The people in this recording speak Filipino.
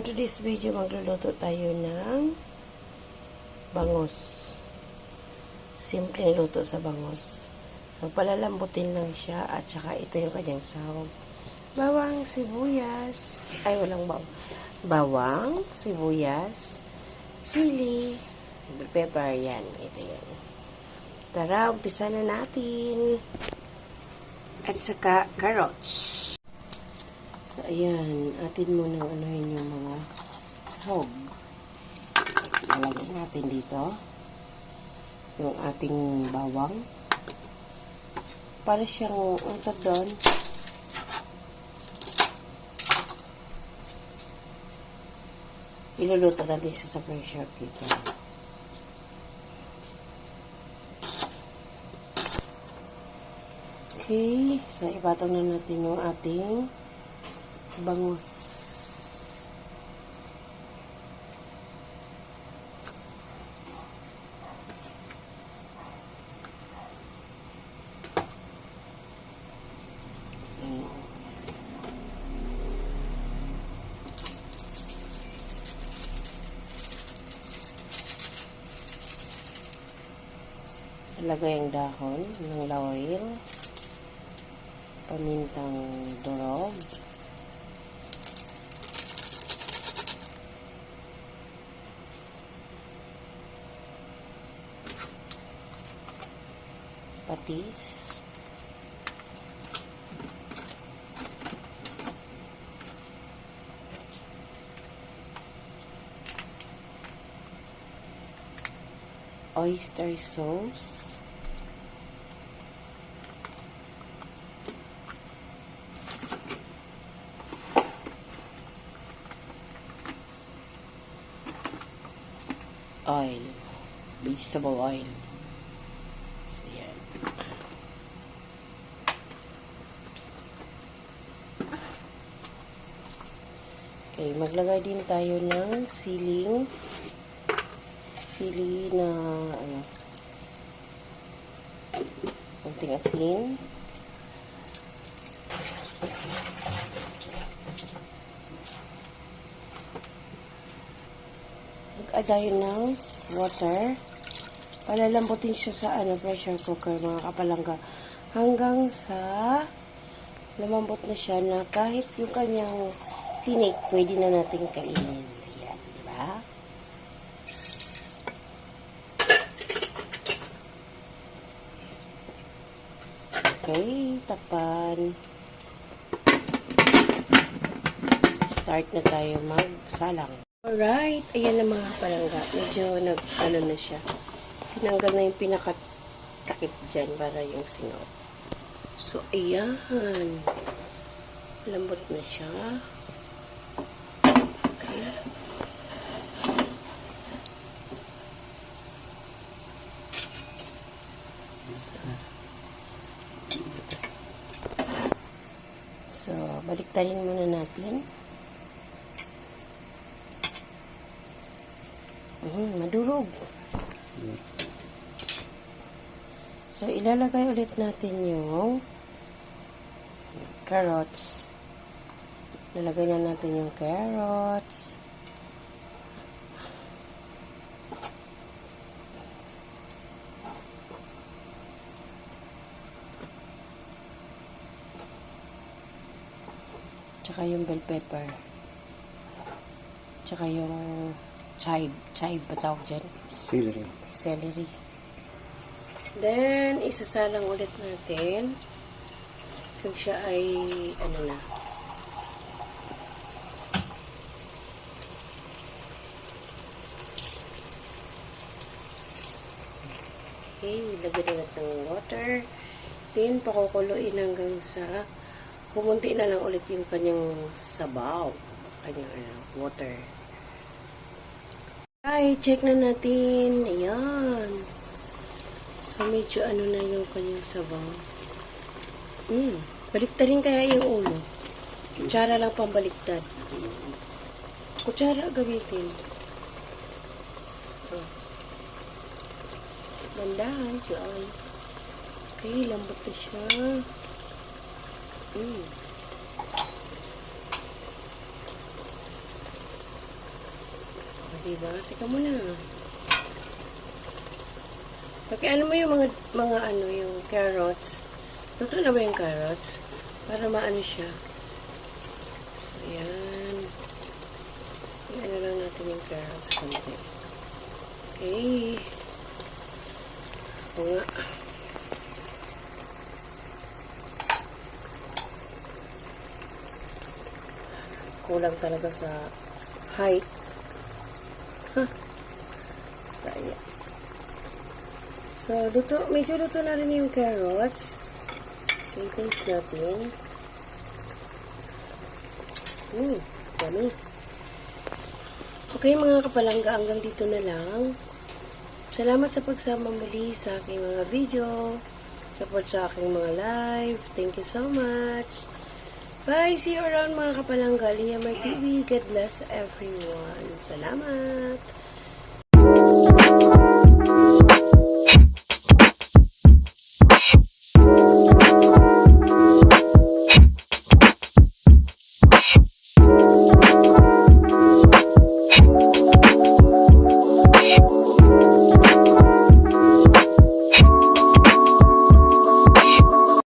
today's video, magluluto tayo ng bangos. Simpleng luto sa bangos. So, palalambutin lang siya at saka ito yung kanyang sahog. Bawang, sibuyas. Ay, walang bawang. Bawang, sibuyas, sili, pepper. Yan, ito yan. Tara, umpisa na natin. At saka carrots. So, ayan. Atin muna anuhin yung mga sahog. Lalagay natin dito yung ating bawang. Para siyang ito doon. Iluluto natin siya sa pressure cooker. Okay. So, ipatong na natin yung ating bangos. Ilagay ang dahon ng laurel, pamintang durog, patis, oyster sauce, oil, vegetable oil. So, yan. Okay, maglagay din tayo ng sili na konting asin. Mag-add ng water. Palalambutin siya sa pressure cooker, mga kapalangga, hanggang sa lumambot na siya na kahit yung kanyang tinik, pwede na natin kainin. Ayan, diba? Okay, takpan. Start na tayo magsalang. Alright, ayan na mga palangga. Medyo na siya. Tinanggal na yung pinakatakip dyan para yung singaw. So, ayan. Lambot na siya. Okay. So, baliktarin muna natin. Madurog. So, ilalagay ulit natin yung carrots. Ilalagay na natin yung carrots. Tsaka yung bell pepper. Tsaka yung chive ba tawag dyan? Celery. Then, isasalang ulit natin kung siya ay na. Okay, ilagay na natin ng water. Then, pakukuluin hanggang sa kumunti na lang ulit yung kanyang sabaw. Kanyang water. Ay, check na natin. Ayan. So, medyo na yung kanyang sabaw. Baliktarin kaya yung ulo. Kutsara lang pang baliktad. Kutsara gamitin. Bandahan siya. Okay, lambot na siya. Diba? Teka muna. Okay, ano mo yung mga ano, yung carrots. Luto na ba yung carrots? Para maano siya. So, ayan. Ano lang natin yung carrots konti. Okay. O nga. Kulang talaga sa height. Huh. So, ayan. So, medyo luto na rin yung carrots. Okay, taste natin. Yummy. Okay, mga kapalangga, hanggang dito na lang. Salamat sa pagsama muli sa aking mga video. Support sa aking mga live. Thank you so much. Bye! See you around mga kapalangga. Liamar TV. God bless everyone. Salamat!